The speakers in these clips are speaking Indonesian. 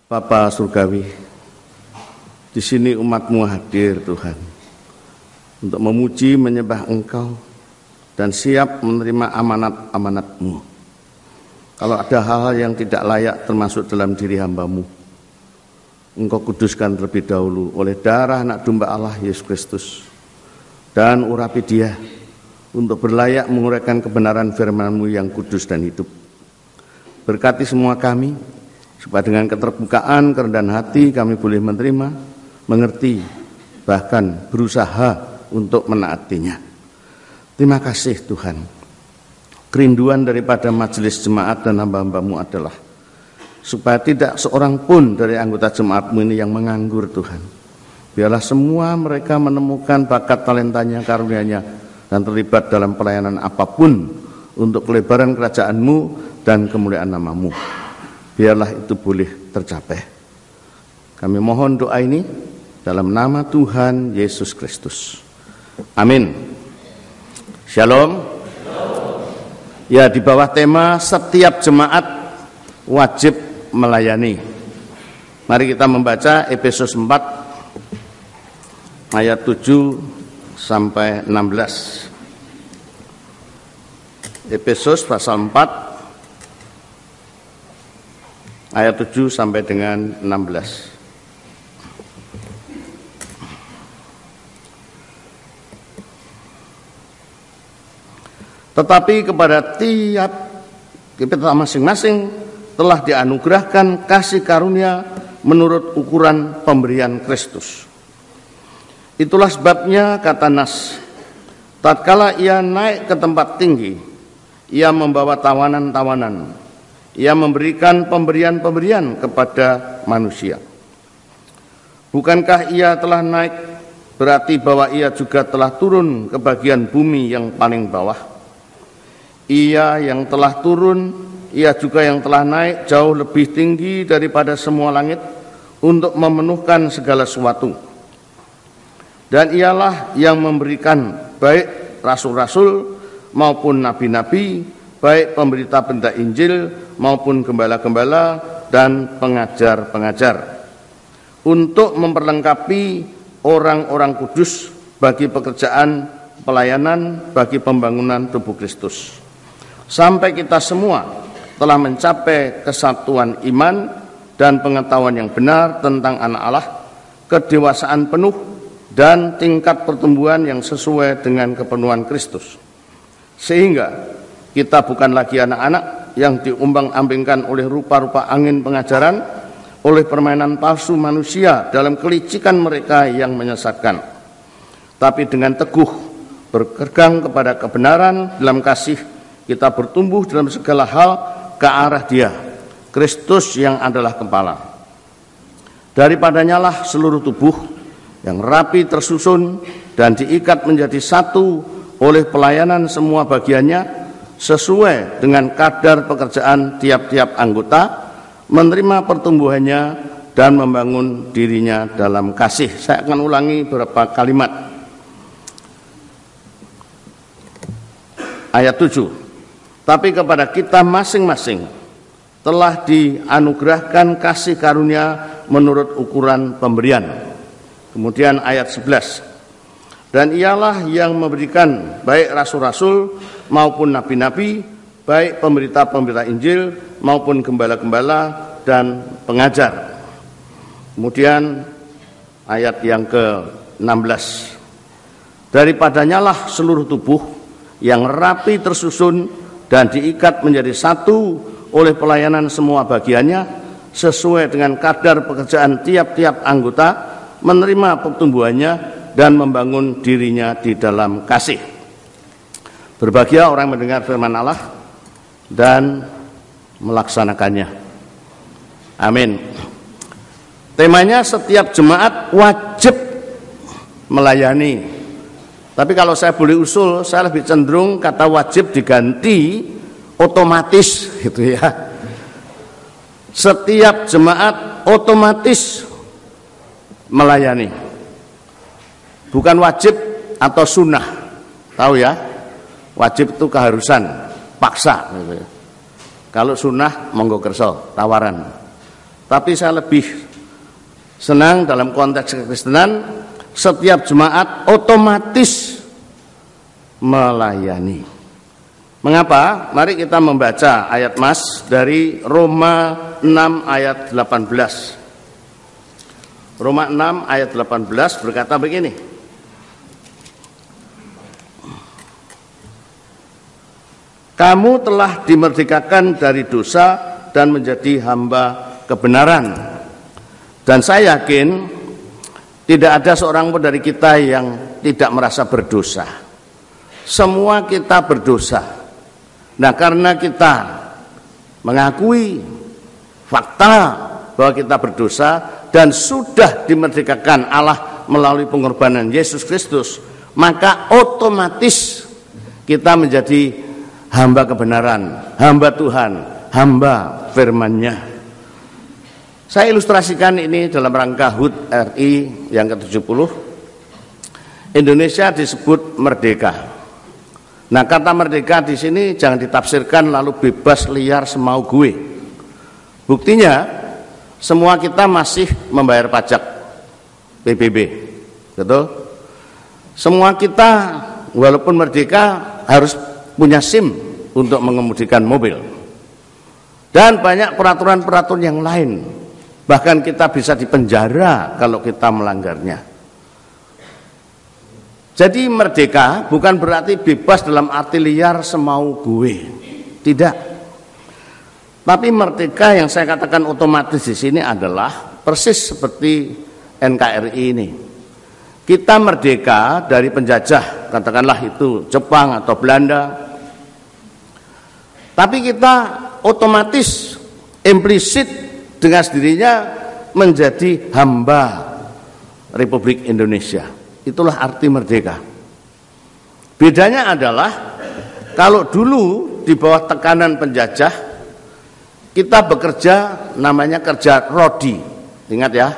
Bapa Surgawi, di sini umat-Mu hadir Tuhan, untuk memuji menyembah Engkau dan siap menerima amanat-amanat-Mu. Kalau ada hal-hal yang tidak layak termasuk dalam diri hamba-Mu, Engkau kuduskan terlebih dahulu oleh darah anak domba Allah Yesus Kristus, dan urapi Dia untuk berlayak menguraikan kebenaran firman-Mu yang kudus dan hidup. Berkati semua kami, supaya dengan keterbukaan, kerendahan hati kami boleh menerima, mengerti, bahkan berusaha untuk menaatinya. Terima kasih Tuhan. Kerinduan daripada majelis jemaat dan hamba-hamba-Mu adalah supaya tidak seorang pun dari anggota jemaat-Mu ini yang menganggur Tuhan. Biarlah semua mereka menemukan bakat talentanya, karunia-Nya, dan terlibat dalam pelayanan apapun untuk kelebaran kerajaan-Mu dan kemuliaan nama-Mu. Biarlah itu boleh tercapai. Kami mohon doa ini dalam nama Tuhan Yesus Kristus. Amin. Shalom. Ya, di bawah tema setiap jemaat wajib melayani. Mari kita membaca Efesus 4 ayat 7 sampai 16. Efesus pasal 4 ayat 7 sampai dengan 16. Tetapi kepada tiap kita masing-masing telah dianugerahkan kasih karunia menurut ukuran pemberian Kristus. Itulah sebabnya kata Nas, tatkala ia naik ke tempat tinggi, ia membawa tawanan-tawanan, ia memberikan pemberian-pemberian kepada manusia. Bukankah ia telah naik, berarti bahwa ia juga telah turun ke bagian bumi yang paling bawah? Ia yang telah turun, ia juga yang telah naik jauh lebih tinggi daripada semua langit untuk memenuhkan segala sesuatu. Dan ialah yang memberikan baik rasul-rasul maupun nabi-nabi, baik pemberita-pemberita Injil maupun gembala-gembala dan pengajar-pengajar, untuk memperlengkapi orang-orang kudus bagi pekerjaan pelayanan bagi pembangunan tubuh Kristus, sampai kita semua telah mencapai kesatuan iman dan pengetahuan yang benar tentang anak Allah, kedewasaan penuh dan tingkat pertumbuhan yang sesuai dengan kepenuhan Kristus, sehingga kita bukan lagi anak-anak yang diumbang-ambingkan oleh rupa-rupa angin pengajaran, oleh permainan palsu manusia dalam kelicikan mereka yang menyesatkan, tapi dengan teguh berpegang kepada kebenaran dalam kasih, kita bertumbuh dalam segala hal ke arah Dia, Kristus yang adalah kepala. Daripadanya lah seluruh tubuh yang rapi tersusun dan diikat menjadi satu oleh pelayanan semua bagiannya, sesuai dengan kadar pekerjaan tiap-tiap anggota, menerima pertumbuhannya dan membangun dirinya dalam kasih. Saya akan ulangi beberapa kalimat. Ayat 7. Tapi kepada kita masing-masing telah dianugerahkan kasih karunia menurut ukuran pemberian. Kemudian ayat 11. Dan ialah yang memberikan baik rasul-rasul maupun nabi-nabi, baik pemberita-pemberita Injil maupun gembala-gembala dan pengajar. Kemudian ayat yang ke-16. Daripadanya lah seluruh tubuh yang rapi tersusun dan diikat menjadi satu oleh pelayanan semua bagiannya, sesuai dengan kadar pekerjaan tiap-tiap anggota, menerima pertumbuhannya dan membangun dirinya di dalam kasih. Berbahagia orang mendengar firman Allah dan melaksanakannya. Amin. Temanya setiap jemaat wajib melayani. Tapi kalau saya boleh usul, saya lebih cenderung kata wajib diganti otomatis gitu ya. Setiap jemaat otomatis melayani. Bukan wajib atau sunnah. Tahu ya? Wajib itu keharusan, paksa gitu ya. Kalau sunnah monggo kerso, tawaran. Tapi saya lebih senang dalam konteks kekristenan, setiap jemaat otomatis melayani. Mengapa? Mari kita membaca ayat Mas dari Roma 6 ayat 18. Roma 6 ayat 18 berkata begini. Kamu telah dimerdekakan dari dosa dan menjadi hamba kebenaran. Dan saya yakin tidak ada seorang pun dari kita yang tidak merasa berdosa. Semua kita berdosa. Nah, karena kita mengakui fakta bahwa kita berdosa dan sudah dimerdekakan Allah melalui pengorbanan Yesus Kristus, maka otomatis kita menjadi hamba kebenaran, hamba Tuhan, hamba firman-Nya. Saya ilustrasikan ini dalam rangka HUT RI yang ke-70. Indonesia disebut merdeka. Nah, kata merdeka di sini jangan ditafsirkan lalu bebas liar semau gue. Buktinya semua kita masih membayar pajak PBB, betul? Semua kita walaupun merdeka harus punya SIM untuk mengemudikan mobil. Dan banyak peraturan-peraturan yang lain. Bahkan kita bisa dipenjara kalau kita melanggarnya. Jadi merdeka bukan berarti bebas dalam arti liar semau gue. Tidak. Tapi merdeka yang saya katakan otomatis di sini adalah persis seperti NKRI ini. Kita merdeka dari penjajah, katakanlah itu Jepang atau Belanda. Tapi kita otomatis implisit dengan sendirinya menjadi hamba Republik Indonesia. Itulah arti merdeka. Bedanya adalah kalau dulu di bawah tekanan penjajah kita bekerja namanya kerja rodi. Ingat ya,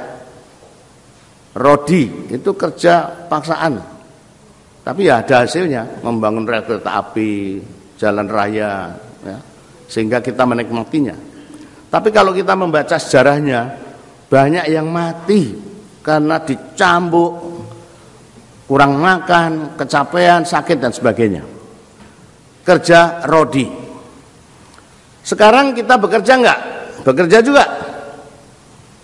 rodi itu kerja paksaan. Tapi ya ada hasilnya, membangun rel kereta api, jalan raya, ya, sehingga kita menikmatinya. Tapi kalau kita membaca sejarahnya, banyak yang mati karena dicambuk, kurang makan, kecapean, sakit dan sebagainya. Kerja rodi. Sekarang kita bekerja enggak? Bekerja juga.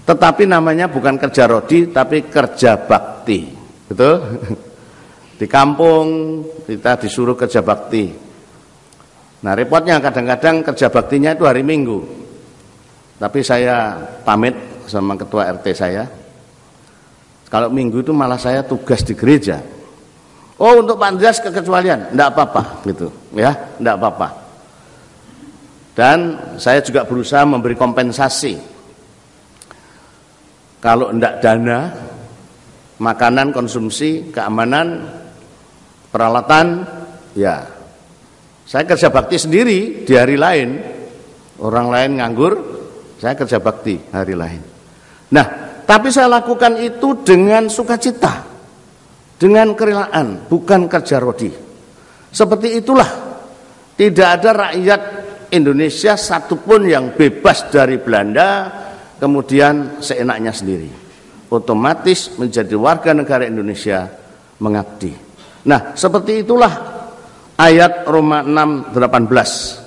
Tetapi namanya bukan kerja rodi, tapi kerja bakti. Betul? Di kampung kita disuruh kerja bakti. Nah, repotnya kadang-kadang kerja baktinya itu hari Minggu. Tapi saya pamit sama ketua RT saya. Kalau Minggu itu malah saya tugas di gereja. Oh, untuk Pak Andreas kekecualian, enggak apa-apa gitu, ya, enggak apa-apa. Dan saya juga berusaha memberi kompensasi. Kalau enggak dana, makanan, konsumsi, keamanan, peralatan, ya. Saya kerja bakti sendiri di hari lain. Orang lain nganggur, saya kerja bakti hari lain. Nah, tapi saya lakukan itu dengan sukacita, dengan kerelaan, bukan kerja rodi. Seperti itulah, tidak ada rakyat Indonesia satupun yang bebas dari Belanda, kemudian seenaknya sendiri. Otomatis menjadi warga negara Indonesia mengabdi. Nah, seperti itulah ayat Roma 6:18.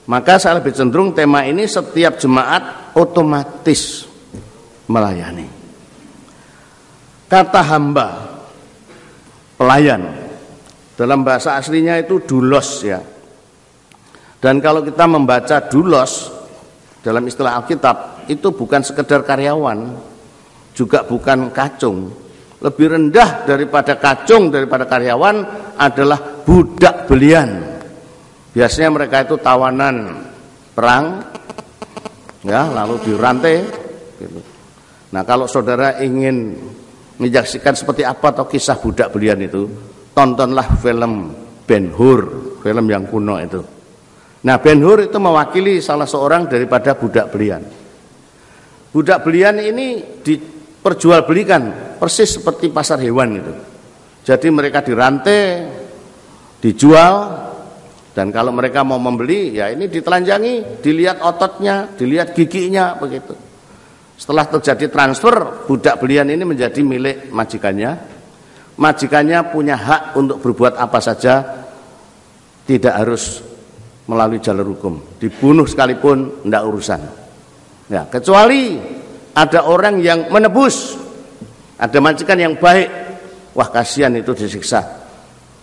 Maka saya lebih cenderung tema ini setiap jemaat otomatis melayani. Kata hamba, pelayan, dalam bahasa aslinya itu doulos ya. Dan kalau kita membaca doulos dalam istilah Alkitab, itu bukan sekedar karyawan, juga bukan kacung. Lebih rendah daripada kacung, daripada karyawan adalah budak belian. Biasanya mereka itu tawanan perang, ya, lalu dirantai. Gitu. Nah, kalau saudara ingin menyaksikan seperti apa atau kisah budak belian itu, tontonlah film Ben-Hur, film yang kuno itu. Nah, Ben-Hur itu mewakili salah seorang daripada budak belian. Budak belian ini diperjualbelikan persis seperti pasar hewan itu. Jadi mereka dirantai, dijual, dan kalau mereka mau membeli, ya ini ditelanjangi, dilihat ototnya, dilihat giginya, begitu. Setelah terjadi transfer, budak belian ini menjadi milik majikannya. Majikannya punya hak untuk berbuat apa saja, tidak harus melalui jalur hukum. Dibunuh sekalipun tidak urusan. Ya, kecuali ada orang yang menebus, ada majikan yang baik, wah kasihan itu disiksa,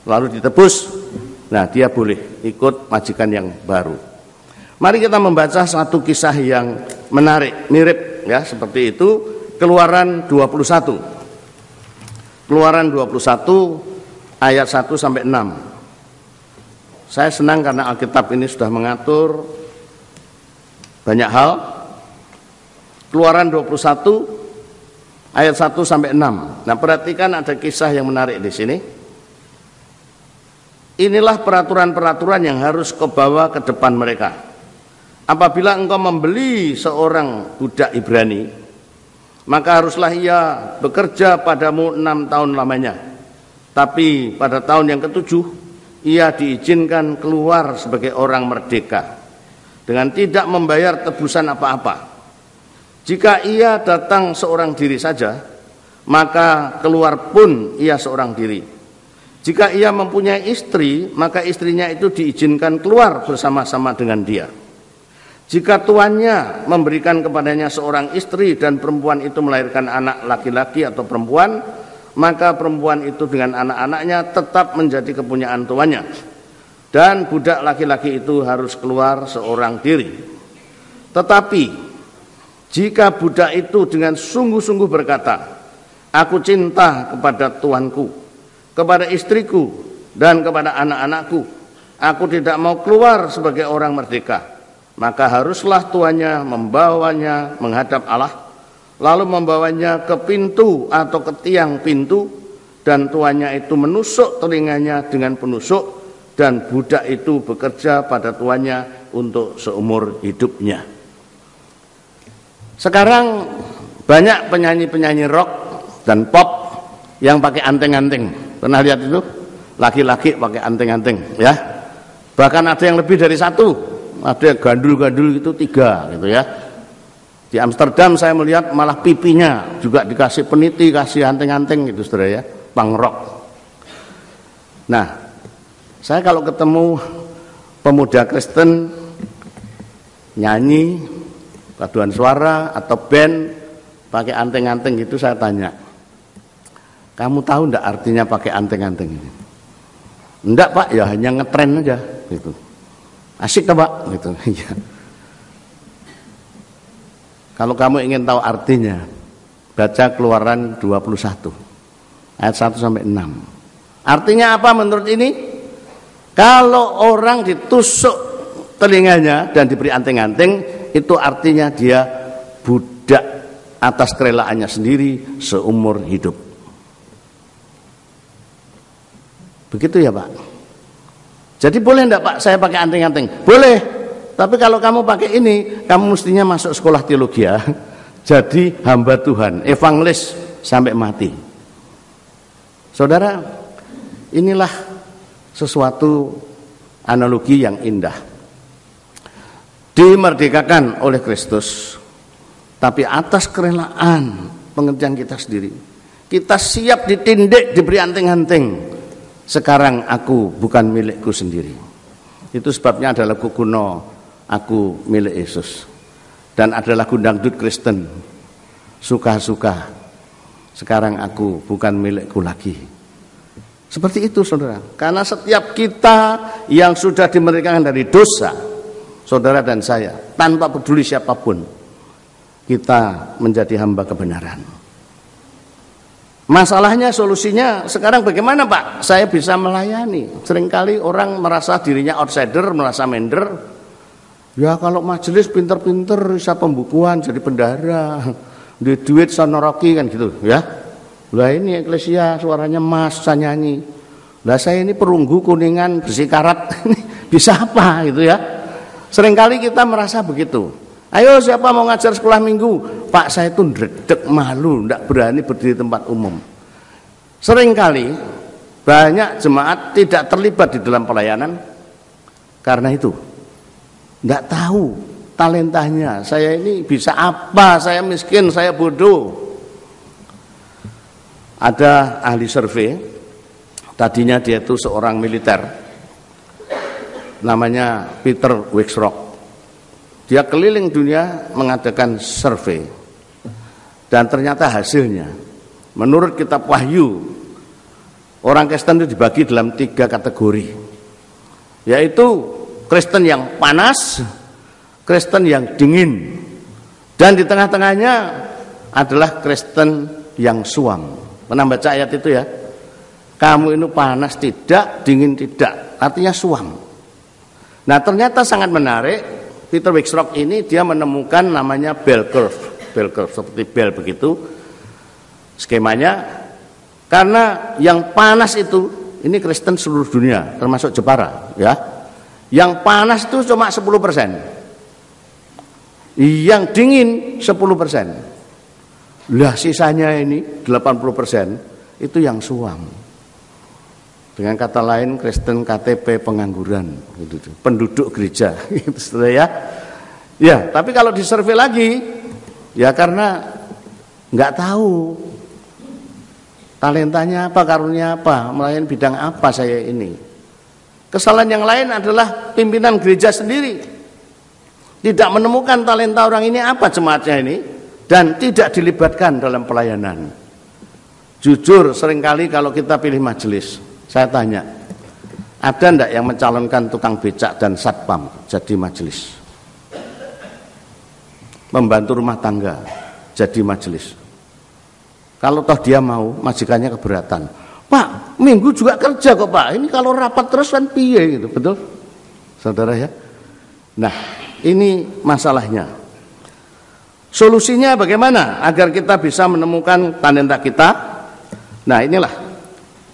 lalu ditebus, nah dia boleh ikut majikan yang baru. Mari kita membaca satu kisah yang menarik, mirip ya seperti itu. Keluaran 21. Keluaran 21 ayat 1 sampai 6. Saya senang karena Alkitab ini sudah mengatur banyak hal. Keluaran 21 ayat 1 sampai 6. Nah, perhatikan ada kisah yang menarik di sini. Inilah peraturan-peraturan yang harus kau bawa ke depan mereka. Apabila engkau membeli seorang budak Ibrani, maka haruslah ia bekerja padamu 6 tahun lamanya. Tapi pada tahun yang ke-7, ia diizinkan keluar sebagai orang merdeka dengan tidak membayar tebusan apa-apa. Jika ia datang seorang diri saja, maka keluar pun ia seorang diri. Jika ia mempunyai istri, maka istrinya itu diizinkan keluar bersama-sama dengan dia. Jika tuannya memberikan kepadanya seorang istri dan perempuan itu melahirkan anak laki-laki atau perempuan, maka perempuan itu dengan anak-anaknya tetap menjadi kepunyaan tuannya. Dan budak laki-laki itu harus keluar seorang diri. Tetapi jika budak itu dengan sungguh-sungguh berkata, aku cinta kepada tuanku, kepada istriku, dan kepada anak-anakku, aku tidak mau keluar sebagai orang merdeka, maka haruslah tuannya membawanya menghadap Allah, lalu membawanya ke pintu atau ke tiang pintu, dan tuannya itu menusuk telinganya dengan penusuk, dan budak itu bekerja pada tuannya untuk seumur hidupnya. Sekarang banyak penyanyi-penyanyi rock dan pop yang pakai anting-anting. Pernah lihat itu? Laki-laki pakai anting-anting, ya. Bahkan ada yang lebih dari satu. Ada yang gandul-gandul itu 3 gitu ya. Di Amsterdam saya melihat malah pipinya juga dikasih peniti, kasih anting-anting gitu saudara ya, pangrok. Nah, saya kalau ketemu pemuda Kristen nyanyi, paduan suara atau band pakai anting-anting gitu, saya tanya, kamu tahu enggak artinya pakai anting-anting ini? Enggak Pak, ya hanya ngetren aja gitu. Asik tak Pak? Gitu. Ya. Kalau kamu ingin tahu artinya, baca Keluaran 21 ayat 1 sampai 6. Artinya apa menurut ini? Kalau orang ditusuk telinganya dan diberi anting-anting, itu artinya dia budak atas kerelaannya sendiri seumur hidup. Begitu ya Pak? Jadi boleh enggak Pak saya pakai anting-anting? Boleh. Tapi kalau kamu pakai ini, kamu mestinya masuk sekolah teologi ya. Jadi hamba Tuhan, evangelis sampai mati. Saudara, inilah sesuatu analogi yang indah. Dimerdekakan oleh Kristus, tapi atas kerelaan pengertian kita sendiri. Kita siap ditindik, diberi anting-anting. Sekarang aku bukan milikku sendiri. Itu sebabnya ada lagu kuno, aku milik Yesus. Dan ada lagu dangdut Kristen, suka-suka, sekarang aku bukan milikku lagi. Seperti itu saudara. Karena setiap kita yang sudah dimerdekakan dari dosa, saudara dan saya, tanpa peduli siapapun, kita menjadi hamba kebenaran. Masalahnya, solusinya sekarang bagaimana Pak? Saya bisa melayani. Seringkali orang merasa dirinya outsider, merasa minder. Ya kalau majelis pinter-pinter bisa pembukuan jadi bendahara, duit sonoroki kan gitu ya. Lah ini eklesia suaranya mas, saya nyanyi. Lah saya ini perunggu kuningan besi karat, bisa apa gitu ya. Seringkali kita merasa begitu. Ayo siapa mau ngajar sekolah minggu? Pak saya itu ndredeg malu, ndak berani berdiri tempat umum. Seringkali banyak jemaat tidak terlibat di dalam pelayanan karena itu. Ndak tahu talentanya. Saya ini bisa apa? Saya miskin, saya bodoh. Ada ahli survei, tadinya dia itu seorang militer, namanya Peter Wexrock. Dia keliling dunia mengadakan survei, dan ternyata hasilnya, menurut kitab Wahyu, orang Kristen itu dibagi dalam 3 kategori, yaitu Kristen yang panas, Kristen yang dingin, dan di tengah-tengahnya adalah Kristen yang suam. Pernah baca ayat itu ya? Kamu ini panas tidak, dingin tidak, artinya suam. Nah ternyata sangat menarik, Peter Wexrock ini dia menemukan namanya bell curve, seperti bell begitu skemanya. Karena yang panas itu, ini Kristen seluruh dunia, termasuk Jepara ya. Yang panas itu cuma 10%. Yang dingin 10%. Lah sisanya ini 80% itu yang suam. Dengan kata lain Kristen KTP pengangguran gitu, penduduk gereja gitu ya. Ya, tapi kalau disurvei lagi ya karena nggak tahu talentanya apa, karunia apa, melayani bidang apa saya ini. Kesalahan yang lain adalah pimpinan gereja sendiri tidak menemukan talenta orang ini apa jemaatnya ini, dan tidak dilibatkan dalam pelayanan. Jujur seringkali kalau kita pilih majelis, saya tanya, ada enggak yang mencalonkan tukang becak dan satpam jadi majelis? Membantu rumah tangga jadi majelis. Kalau toh dia mau, majikannya keberatan. Pak, minggu juga kerja kok Pak. Ini kalau rapat terus kan piye gitu, betul? Saudara ya. Nah, ini masalahnya. Solusinya bagaimana agar kita bisa menemukan talenta kita? Nah, inilah.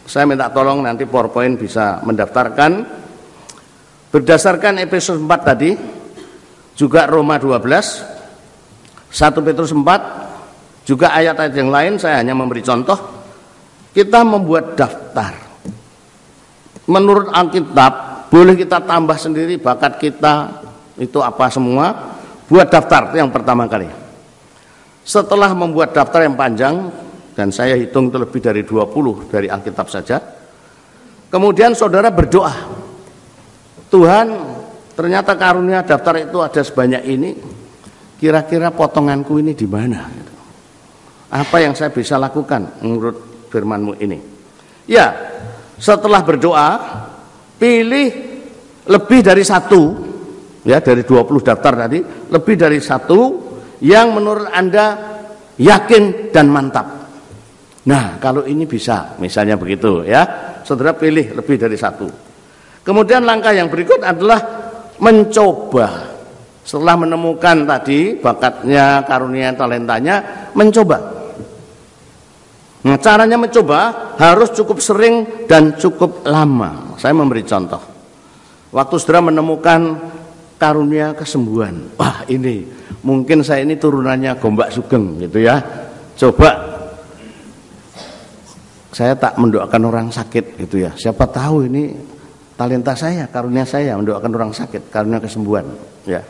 Saya minta tolong nanti PowerPoint bisa mendaftarkan berdasarkan episode 4 tadi, juga Roma 12, 1 Petrus 4, juga ayat-ayat yang lain. Saya hanya memberi contoh. Kita membuat daftar. Menurut Alkitab, boleh kita tambah sendiri bakat kita itu apa semua. Buat daftar, itu yang pertama kali. Setelah membuat daftar yang panjang, dan saya hitung itu lebih dari 20 dari Alkitab saja, kemudian saudara berdoa, Tuhan, ternyata karunia daftar itu ada sebanyak ini, kira-kira potonganku ini di mana? Apa yang saya bisa lakukan menurut firman-Mu ini? Ya, setelah berdoa, pilih lebih dari 1, ya, dari 20 daftar tadi, lebih dari 1 yang menurut Anda yakin dan mantap. Nah, kalau ini bisa, misalnya begitu ya, saudara pilih lebih dari 1. Kemudian langkah yang berikut adalah mencoba. Setelah menemukan tadi bakatnya, karunia, talentanya, mencoba. Nah, caranya mencoba harus cukup sering dan cukup lama. Saya memberi contoh. Waktu saudara menemukan karunia kesembuhan, wah ini mungkin saya ini turunannya Gombak Sugeng gitu ya. Coba saya tak mendoakan orang sakit gitu ya. Siapa tahu ini talenta saya, karunia saya mendoakan orang sakit, karunia kesembuhan ya.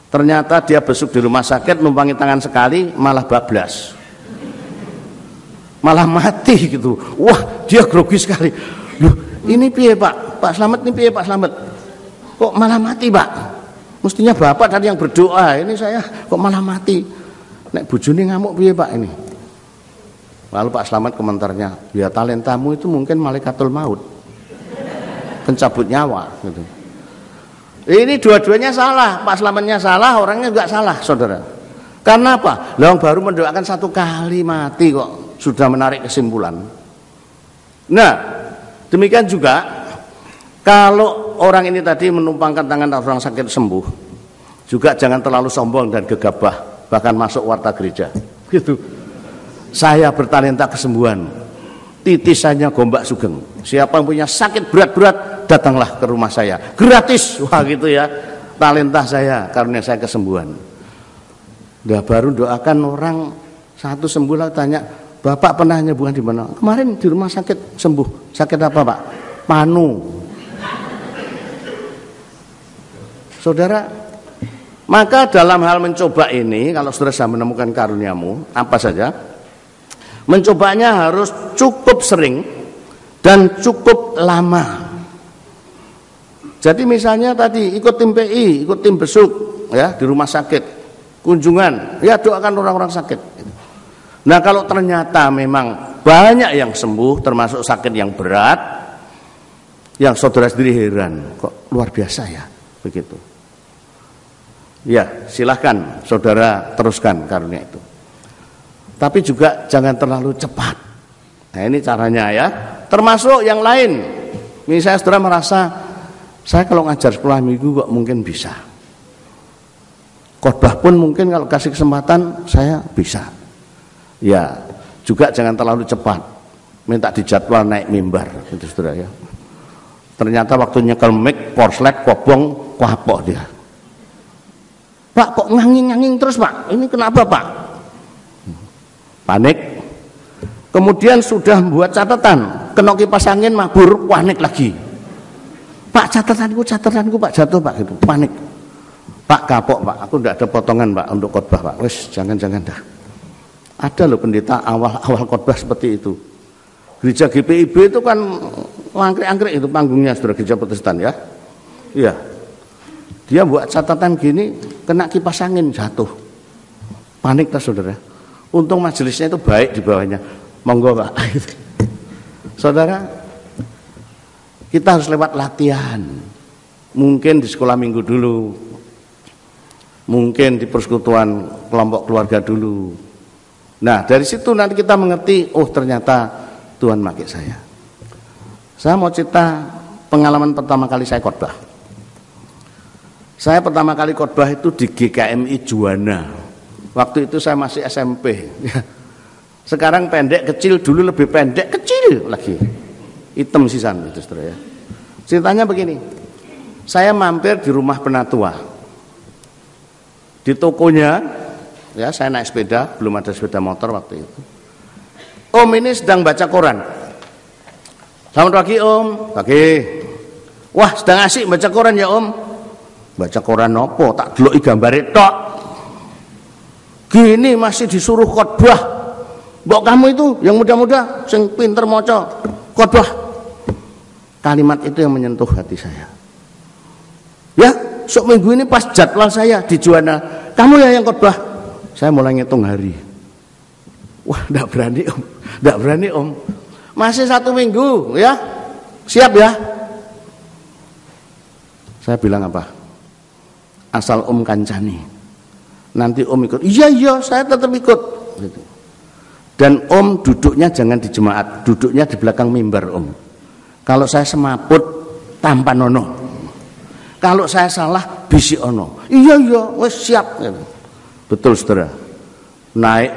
Ternyata dia besuk di rumah sakit, numpangi tangan sekali malah bablas. Malah mati gitu. Wah, dia grogi sekali. Loh, ini piye Pak? Pak Slamet ini piye Pak Slamet? Kok malah mati Pak? Mestinya Bapak tadi yang berdoa, ini saya kok malah mati. Nek bojone ngamuk piye Pak ini? Lalu Pak Slamet komentarnya, ya talentamu itu mungkin malaikatul maut, pencabut nyawa gitu. Ini dua-duanya salah. Pak Slametnya salah, orangnya juga salah, saudara. Karena apa? Lah baru mendoakan 1 kali mati kok sudah menarik kesimpulan. Nah, demikian juga kalau orang ini tadi menumpangkan tangan orang sakit sembuh, juga jangan terlalu sombong dan gegabah, bahkan masuk warta gereja. Gitu. Saya bertalenta kesembuhan, titisannya Gombak Sugeng. Siapa yang punya sakit berat-berat, datanglah ke rumah saya, gratis. Wah gitu ya, talenta saya, karunia saya kesembuhan. Udah baru doakan orang satu sembuh, lah tanya, Bapak pernah nyembuhan di mana? Kemarin di rumah sakit sembuh. Sakit apa Pak? Panu. Saudara, Maka dalam hal mencoba ini, kalau saudara sudah menemukan karuniamu, apa saja, mencobanya harus cukup sering dan cukup lama. Jadi misalnya tadi ikut tim PI, ikut tim besuk, ya di rumah sakit, kunjungan, ya doakan orang-orang sakit. Nah kalau ternyata memang banyak yang sembuh, termasuk sakit yang berat, yang saudara sendiri heran, kok luar biasa ya, begitu. Ya, silahkan saudara teruskan karunia itu. Tapi juga jangan terlalu cepat. Nah ini caranya ya. Termasuk yang lain. Misalnya saudara merasa, saya kalau ngajar 10 minggu kok mungkin bisa. Khotbah pun mungkin kalau kasih kesempatan saya bisa. Ya, juga jangan terlalu cepat. Minta dijadwal naik mimbar, gitu saudara ya. Ternyata waktu nyekel mic, korslet, kobong, kuapok dia. Pak kok nganging-nganging terus Pak, ini kenapa Pak? Panik. Kemudian sudah membuat catatan, kena kipas angin mabur, panik lagi. Pak catatanku Pak jatuh Pak, gitu. Panik. Pak kapok Pak, aku tidak ada potongan Pak untuk khotbah Pak. Wes jangan-jangan dah. Ada loh pendeta awal-awal khotbah seperti itu. Gereja GPIB itu kan angkrek-angkrek itu panggungnya saudara, gereja Protestan ya. Iya. Dia buat catatan gini, kena kipas angin jatuh. Panik lah saudara. Untung majelisnya itu baik di bawahnya. Monggo Pak. Saudara, kita harus lewat latihan. Mungkin di sekolah minggu dulu. Mungkin di persekutuan kelompok keluarga dulu. Nah dari situ nanti kita mengerti, oh ternyata Tuhan pakai saya. Saya mau cerita pengalaman pertama kali saya khotbah. Saya pertama kali khotbah itu di GKMI Juwana. Waktu itu saya masih SMP. Sekarang pendek kecil, dulu lebih pendek kecil lagi. Hitam sisan itu saudara ya. Ceritanya begini. Saya mampir di rumah penatua. Di tokonya, ya saya naik sepeda, belum ada sepeda motor waktu itu. Om ini sedang baca koran. Selamat pagi Om. Pagi. Wah sedang asik baca koran ya Om. Baca koran nopo, tak deloki gambare tok. Gini masih disuruh khotbah. Mbok kamu itu yang muda-muda, sing pinter maca khotbah. Kalimat itu yang menyentuh hati saya. Ya, sok minggu ini pas jadwal saya di Juwana, kamu ya yang khotbah. Saya mulai ngitung hari. Wah, enggak berani Om. Enggak berani Om. Masih 1 minggu ya. Siap ya. Saya bilang apa? Asal Om kancani. Nanti Om ikut. Iya, saya tetap ikut. Gitu. Dan Om duduknya jangan di jemaat, duduknya di belakang mimbar Om. Kalau saya semaput, tanpa nono. Kalau saya salah, bisi ono. Iya, wes siap. Gitu. Betul saudara. Naik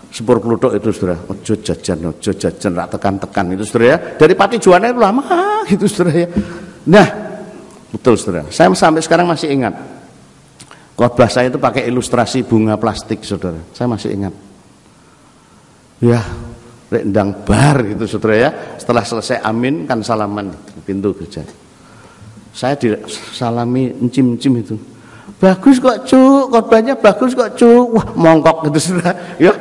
sepur kluthuk itu saudara. Ojo jajan, rak tekan-tekan itu saudara ya. Dari Pati Juwana itu lama gitu saudara ya. Nah, betul saudara. Saya sampai sekarang masih ingat. Khotbah saya itu pakai ilustrasi bunga plastik saudara. Saya masih ingat. Ya, rendang bar gitu saudara ya. Setelah selesai amin kan salaman di pintu gereja. Saya disalami encim-encim itu. Bagus kok Cuk, khotbahnya bagus kok Cuk. Wah, mongkok gitu saudara. Ya,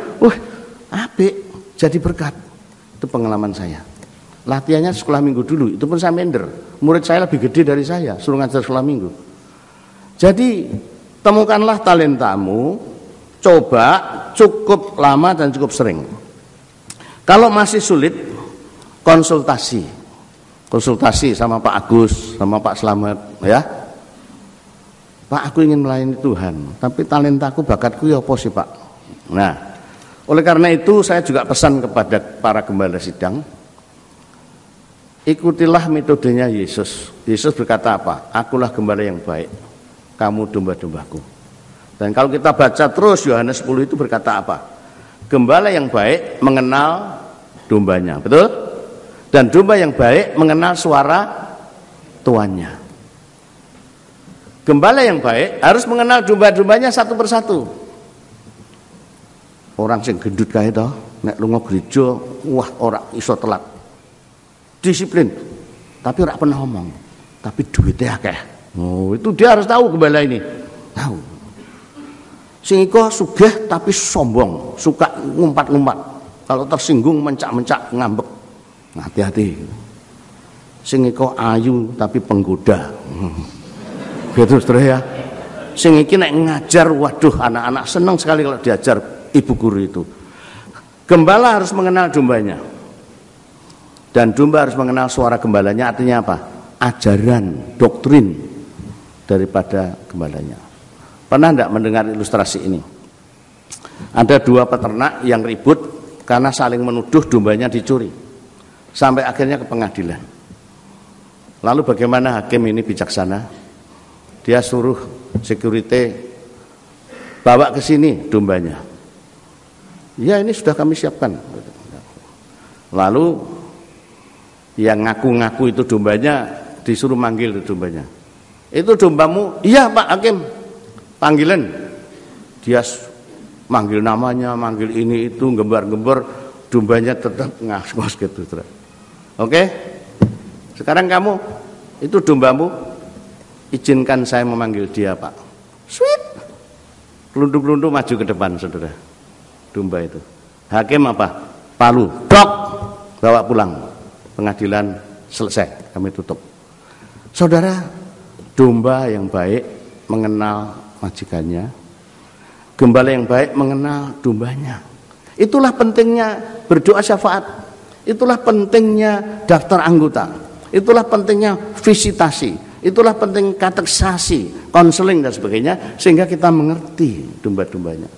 apik, jadi berkat. Itu pengalaman saya. Latihannya sekolah minggu dulu, itu pun saya minder. Murid saya lebih gede dari saya, suruh ngajar sekolah minggu. Jadi temukanlah talentamu, coba cukup lama dan cukup sering. Kalau masih sulit, konsultasi sama Pak Agus, sama Pak Slamet, ya. Pak, aku ingin melayani Tuhan, tapi talentaku, bakatku ya apa sih Pak? Nah, oleh karena itu saya juga pesan kepada para gembala sidang, ikutilah metodenya Yesus. Yesus berkata apa? Akulah gembala yang baik, kamu domba-dombaku. Dan kalau kita baca terus Yohanes 10 itu berkata apa? Gembala yang baik mengenal dombanya, betul? Dan domba yang baik mengenal suara tuannya. Gembala yang baik harus mengenal domba-dombanya satu persatu. Orang sing gendut kae to, nek lunga gereja, wah ora iso telat. Disiplin. Tapi ora pernah ngomong. Tapi duitnya akeh. Oh, itu dia harus tahu gembala ini. Tahu. Sing iko sugih tapi sombong, suka ngumpat-ngumpat. Kalau tersinggung mencak-mencak ngambek. Hati-hati. Sing iko ayu tapi penggoda. Gitu Saudara ya. Sing iki nek ngajar, waduh anak-anak senang sekali kalau diajar ibu guru itu. Gembala harus mengenal dombanya. Dan domba harus mengenal suara gembalanya, artinya apa? Ajaran, doktrin daripada gembalanya. Pernah enggak mendengar ilustrasi ini? Ada dua peternak yang ribut karena saling menuduh dombanya dicuri. Sampai akhirnya ke pengadilan. Lalu bagaimana hakim ini bijaksana? Dia suruh security bawa ke sini dombanya. Ya ini sudah kami siapkan. Lalu yang ngaku-ngaku itu dombanya disuruh manggil dombanya. Itu dombamu? Iya Pak Hakim. Panggilan. Dia manggil namanya, manggil ini itu, gembar-gembar, dombanya tetap ngos-ngos gitu. Oke? Sekarang kamu, itu dombamu, izinkan saya memanggil dia Pak. Sweet. Kelunduk-kelunduk maju ke depan Saudara. Domba itu. Hakim apa? Palu. Dok. Bawa pulang. Pengadilan selesai, kami tutup. Saudara, domba yang baik mengenal majikannya, gembala yang baik mengenal dombanya. Itulah pentingnya berdoa syafaat. Itulah pentingnya daftar anggota. Itulah pentingnya visitasi. Itulah penting kateksasi, konseling dan sebagainya, sehingga kita mengerti domba-dombanya.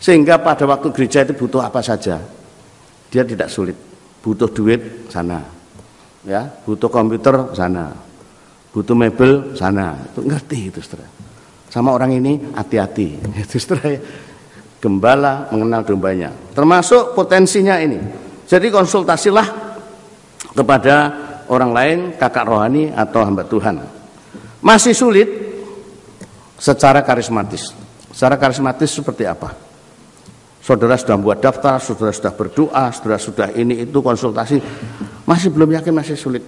Sehingga pada waktu gereja itu butuh apa saja, dia tidak sulit. Butuh duit sana, ya, butuh komputer sana, butuh mebel sana, itu ngerti itu Saudara. Sama orang ini hati-hati, itu Saudara. Gembala mengenal dombanya, termasuk potensinya ini. Jadi konsultasilah kepada orang lain, kakak rohani atau hamba Tuhan. Masih sulit secara karismatis. Secara karismatis seperti apa? Saudara sudah membuat daftar, saudara sudah berdoa, saudara sudah ini itu konsultasi, masih belum yakin, masih sulit.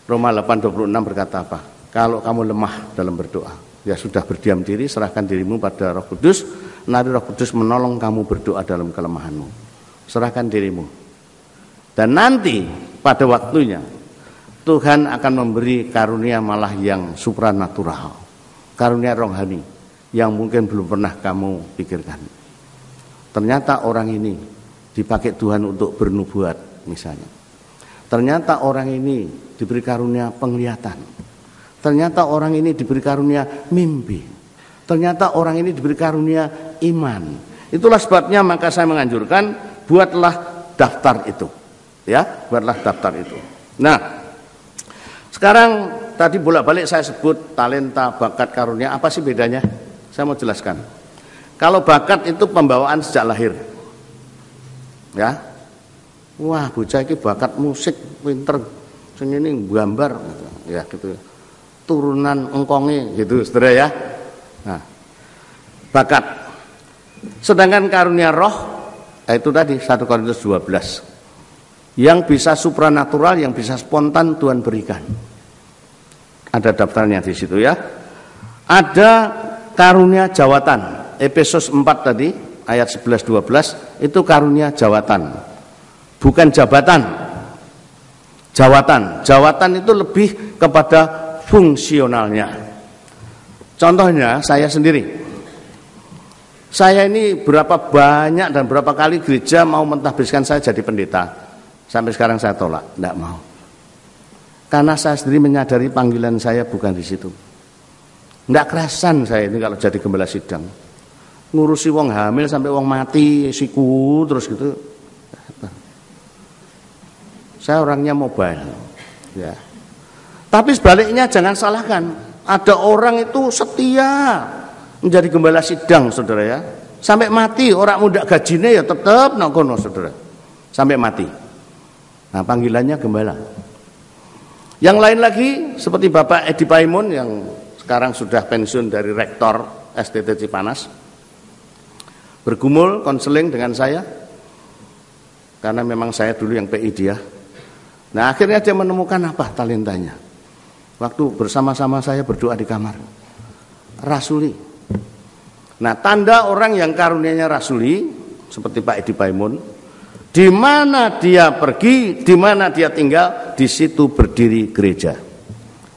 Roma 8:26 berkata apa? Kalau kamu lemah dalam berdoa, ya sudah berdiam diri, serahkan dirimu pada Roh Kudus, nanti Roh Kudus menolong kamu berdoa dalam kelemahanmu. Serahkan dirimu. Dan nanti pada waktunya Tuhan akan memberi karunia malah yang supranatural, karunia rohani yang mungkin belum pernah kamu pikirkan. Ternyata orang ini dipakai Tuhan untuk bernubuat misalnya. Ternyata orang ini diberi karunia penglihatan. Ternyata orang ini diberi karunia mimpi. Ternyata orang ini diberi karunia iman. Itulah sebabnya maka saya menganjurkan buatlah daftar itu. Ya, buatlah daftar itu. Nah, sekarang tadi bolak-balik saya sebut talenta, bakat, karunia, apa sih bedanya? Saya mau jelaskan. Kalau bakat itu pembawaan sejak lahir. Ya. Wah, bocah iki bakat musik, pinter. Sing ini gambar gitu. Ya gitu. Turunan engkonge gitu, Saudara ya. Nah, bakat. Sedangkan karunia roh itu tadi 1 Korintus 12. Yang bisa supranatural, yang bisa spontan Tuhan berikan. Ada daftarnya di situ ya. Ada karunia jawatan. Efesus 4 tadi ayat 11-12 itu karunia jawatan. Bukan jabatan. Jawatan. Jawatan itu lebih kepada fungsionalnya. Contohnya saya sendiri. Saya ini berapa banyak dan berapa kali gereja mau mentahbiskan saya jadi pendeta. Sampai sekarang saya tolak, tidak mau. Karena saya sendiri menyadari panggilan saya bukan di situ. Tidak kerasan saya ini kalau jadi gembala sidang. Ngurusi wong hamil sampai wong mati, siku terus gitu. Saya orangnya mobile. Ya. Tapi sebaliknya jangan salahkan. Ada orang itu setia menjadi gembala sidang, Saudara ya. Sampai mati, orang muda gajinya ya tetap nak kono, Saudara. Sampai mati. Nah, panggilannya gembala. Yang lain lagi seperti Bapak Edi Paimun yang sekarang sudah pensiun dari rektor STT Cipanas, bergumul konseling dengan saya karena memang saya dulu yang PI dia. Nah akhirnya dia menemukan apa talentanya. Waktu bersama-sama saya berdoa di kamar, rasuli Nah, tanda orang yang karunianya rasuli seperti Pak Edi Paimun, di mana dia pergi, di mana dia tinggal, di situ berdiri gereja.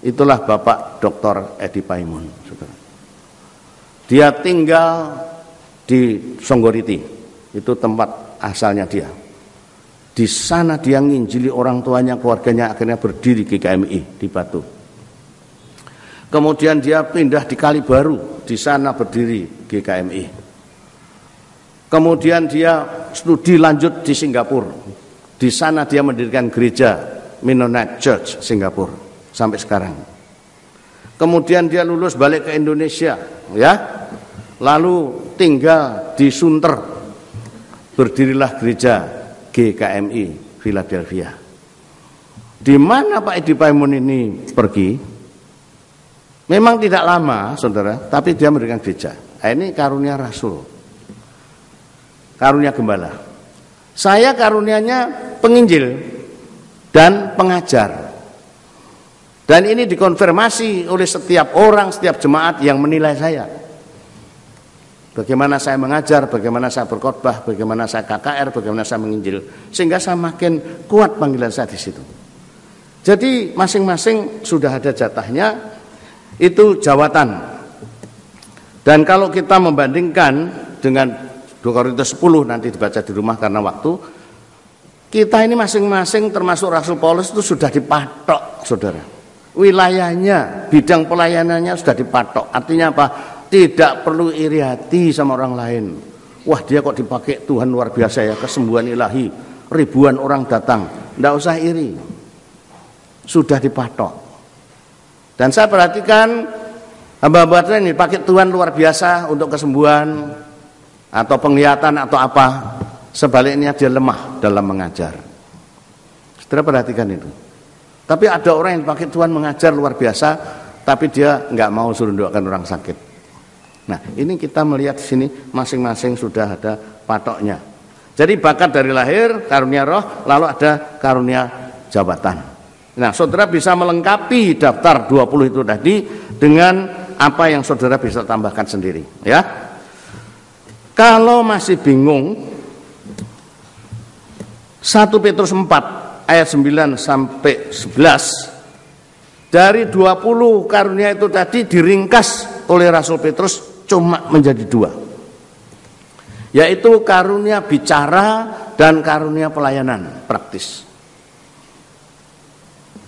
Itulah Bapak Dr. Edi Paimun, saudara. Dia tinggal di Songgoriti, itu tempat asalnya dia. Di sana dia nginjili orang tuanya, keluarganya, akhirnya berdiri GKMI di Batu. Kemudian dia pindah di Kalibaru, di sana berdiri GKMI. Kemudian dia studi lanjut di Singapura. Di sana dia mendirikan gereja Mennonite Church Singapura sampai sekarang. Kemudian dia lulus balik ke Indonesia, ya. Lalu tinggal di Sunter. Berdirilah gereja GKMI Philadelphia. Di mana Pak Edi Paimun ini pergi? Memang tidak lama, saudara, tapi dia mendirikan gereja. Nah, ini karunia rasul, karunia gembala. Saya karunianya penginjil dan pengajar. Dan ini dikonfirmasi oleh setiap orang, setiap jemaat yang menilai saya. Bagaimana saya mengajar, bagaimana saya berkhotbah, bagaimana saya KKR, bagaimana saya menginjil. Sehingga saya makin kuat panggilan saya di situ. Jadi masing-masing sudah ada jatahnya. Itu jawatan. Dan kalau kita membandingkan dengan 2 Korintus 10 nanti dibaca di rumah karena waktu, kita ini masing-masing termasuk Rasul Paulus itu sudah dipatok, saudara. Wilayahnya, bidang pelayanannya sudah dipatok. Artinya apa? Tidak perlu iri hati sama orang lain. Wah, dia kok dipakai Tuhan luar biasa ya, kesembuhan ilahi, ribuan orang datang. Tidak usah iri. Sudah dipatok. Dan saya perhatikan hamba-hamba Tuhan ini pakai Tuhan luar biasa untuk kesembuhan atau penglihatan atau apa. Sebaliknya dia lemah dalam mengajar. Saudara perhatikan itu. Tapi ada orang yang pakai Tuhan mengajar luar biasa, tapi dia nggak mau suruh doakan orang sakit. Nah, ini kita melihat di sini masing-masing sudah ada patoknya. Jadi bakat dari lahir, karunia roh, lalu ada karunia jabatan. Nah, saudara bisa melengkapi daftar 20 itu tadi dengan apa yang saudara bisa tambahkan sendiri, ya. Kalau masih bingung, 1 Petrus 4 ayat 9 sampai 11 dari 20 karunia itu tadi diringkas oleh Rasul Petrus cuma menjadi 2. Yaitu karunia bicara dan karunia pelayanan praktis.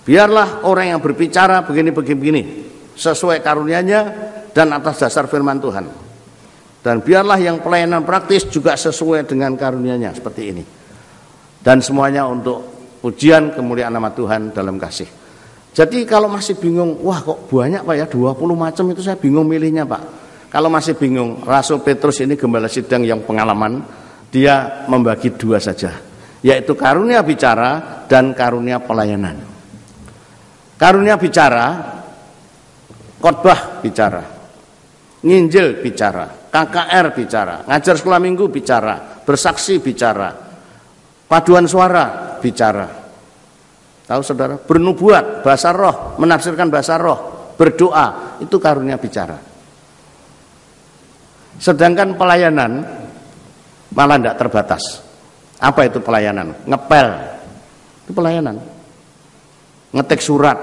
Biarlah orang yang berbicara begini-begini sesuai karunianya dan atas dasar firman Tuhan. Dan biarlah yang pelayanan praktis juga sesuai dengan karunianya seperti ini. Dan semuanya untuk pujian kemuliaan nama Tuhan dalam kasih. Jadi kalau masih bingung, wah kok banyak Pak ya, 20 macam itu saya bingung milihnya Pak. Kalau masih bingung, Rasul Petrus ini gembala sidang yang pengalaman, dia membagi 2 saja. Yaitu karunia bicara dan karunia pelayanan. Karunia bicara, khotbah bicara, nginjil bicara, KKR bicara, ngajar sekolah minggu bicara, bersaksi bicara, paduan suara bicara. Tahu saudara, bernubuat, bahasa roh, menafsirkan bahasa roh, berdoa, itu karunia bicara. Sedangkan pelayanan malah tidak terbatas. Apa itu pelayanan? Ngepel, itu pelayanan. Ngetik surat,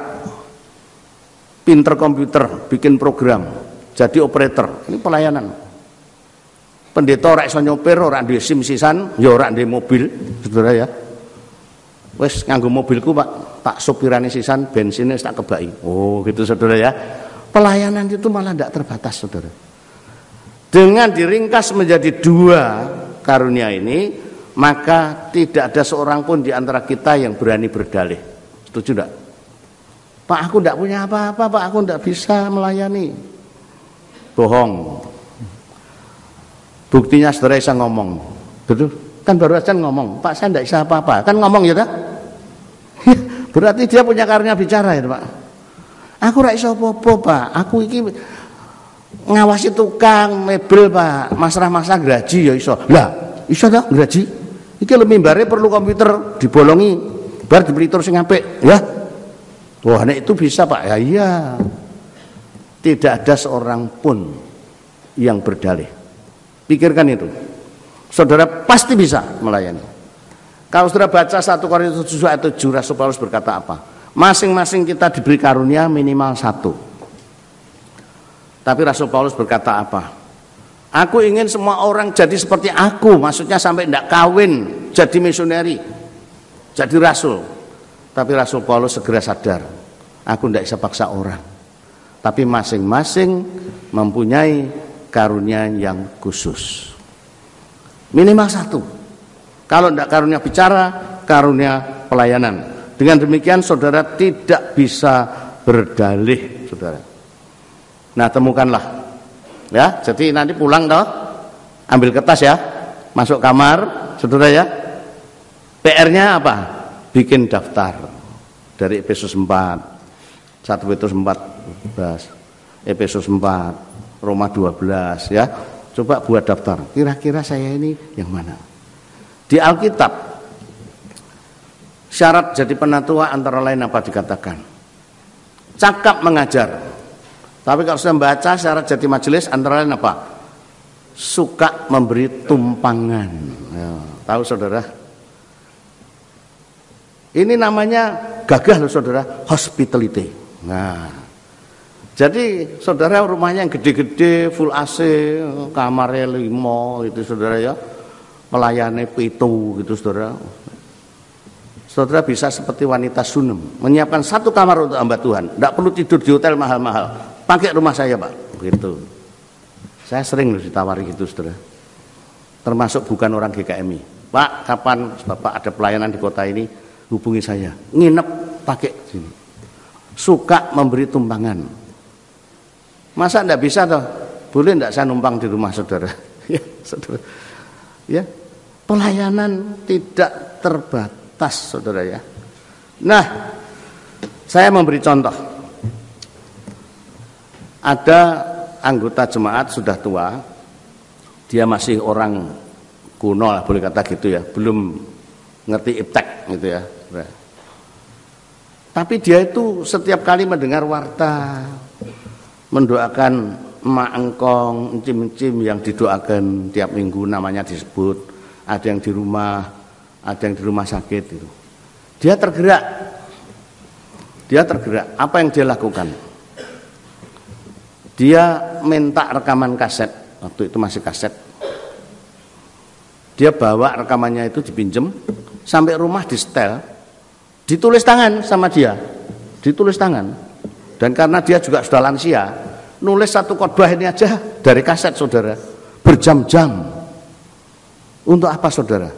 pinter komputer, bikin program, jadi operator, ini pelayanan. Pendeta ora iso nyopir, ora duwe SIM sisan, ya ora duwe mobil, saudara ya. Wes nganggo mobilku Pak sopirane sisan, bensinnya tak kebaki. Oh gitu saudara ya. Pelayanan itu malah tidak terbatas saudara. Dengan diringkas menjadi 2 karunia ini, maka tidak ada seorang pun di antara kita yang berani berdalih. Setuju enggak? Pak, aku enggak punya apa-apa, Pak, aku enggak bisa melayani. Bohong. Buktinya saudara bisa ngomong. Betul? Kan baru aja ngomong, Pak saya enggak bisa apa-apa. Kan ngomong ya tak? Berarti dia punya karunia bicara ya Pak. Aku enggak bisa apa-apa Pak. Aku iki ngawasi tukang mebel Pak. Masrah-masrah graji ya iso. Lah, iso tak graji? Iki lho mimbare perlu komputer dibolongi. Bar dipelitur sing apik, ya. Wah, nek itu bisa, Pak. Ya iya. Tidak ada seorang pun yang berdalih. Pikirkan itu. Saudara pasti bisa melayani. Kalau saudara baca 1 Korintus 7 ayat 7, Rasul Paulus berkata apa? Masing-masing kita diberi karunia minimal 1. Tapi Rasul Paulus berkata apa? Aku ingin semua orang jadi seperti aku, maksudnya sampai tidak kawin, jadi misioneri, jadi rasul. Tapi Rasul Paulus segera sadar, aku tidak bisa paksa orang. Tapi masing-masing mempunyai karunia yang khusus. Minimal 1. Kalau tidak karunia bicara, karunia pelayanan. Dengan demikian saudara tidak bisa berdalih, saudara. Nah, temukanlah. Ya, jadi nanti pulang toh, ambil kertas ya, masuk kamar, saudara ya. PR-nya apa? Bikin daftar dari Efesus 4, 1 Petrus 14, Efesus 4, Roma 12 ya. Coba buat daftar. Kira-kira saya ini yang mana? Di Alkitab syarat jadi penatua antara lain apa dikatakan? Cakap mengajar. Tapi kalau saya membaca syarat jadi majelis antara lain apa? Suka memberi tumpangan. Ya, tahu saudara? Ini namanya gagah loh saudara, hospitality. Nah, jadi saudara rumahnya yang gede-gede, full AC, kamarnya 5 itu saudara ya. Melayani pitu gitu saudara. Saudara bisa seperti wanita Sunem, menyiapkan 1 kamar untuk hamba Tuhan. Tidak perlu tidur di hotel mahal-mahal. Pakai rumah saya Pak, begitu. Saya sering loh ditawari gitu saudara. Termasuk bukan orang GKMI. Pak, kapan Bapak ada pelayanan di kota ini, hubungi saya. Nginep pakai sini. Suka memberi tumpangan. Masa tidak bisa toh? Boleh tidak saya numpang di rumah saudara? Ya, saudara. Ya, pelayanan tidak terbatas, saudara ya. Nah, saya memberi contoh. Ada anggota jemaat sudah tua, dia masih orang kuno lah, boleh kata gitu ya, belum ngerti iptek gitu ya. Tapi dia itu setiap kali mendengar warta, mendoakan emak engkong, encim-encim yang didoakan tiap minggu namanya disebut, ada yang di rumah, ada yang di rumah sakit itu. Dia tergerak. Apa yang dia lakukan? Dia minta rekaman kaset, waktu itu masih kaset. Dia bawa rekamannya itu dipinjem, sampai rumah di setel, ditulis tangan sama dia, ditulis tangan. Dan karena dia juga sudah lansia, nulis 1 khotbah ini aja dari kaset saudara, berjam-jam. Untuk apa saudara?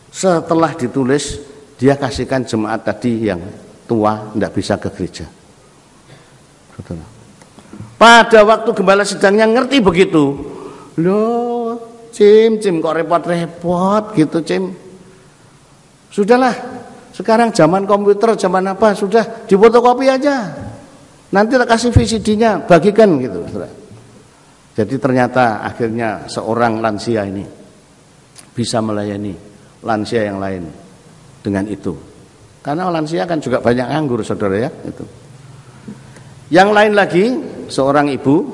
Setelah ditulis, dia kasihkan jemaat tadi yang tua tidak bisa ke gereja. Saudara. Pada waktu gembala sidangnya ngerti begitu, loh, Cim kok repot-repot gitu Cim. Sudahlah, sekarang zaman komputer, zaman apa, sudah difotokopi aja. Nanti tak kasih VCD-nya, bagikan gitu. Jadi ternyata akhirnya seorang lansia ini bisa melayani lansia yang lain dengan itu. Karena lansia kan juga banyak nganggur saudara ya. Itu. Yang lain lagi, seorang ibu,